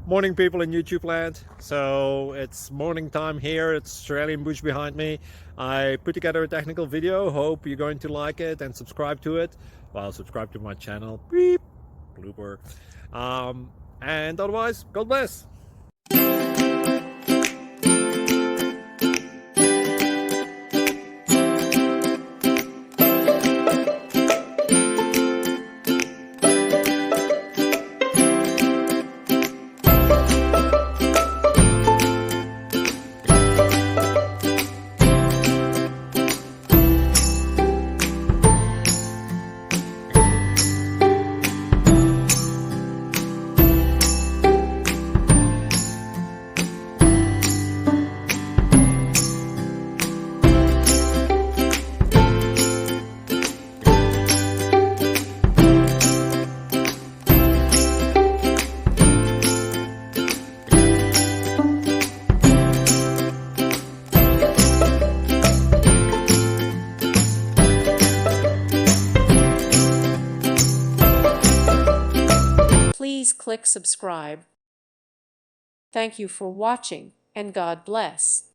Morning, people in YouTube land. So it's morning time here. It's Australian bush behind me. I put together a technical video. Hope you're going to like it and subscribe to it. Well, subscribe to my channel. Beep, blooper. And otherwise, God bless. Please click subscribe. Thank you for watching, and God bless.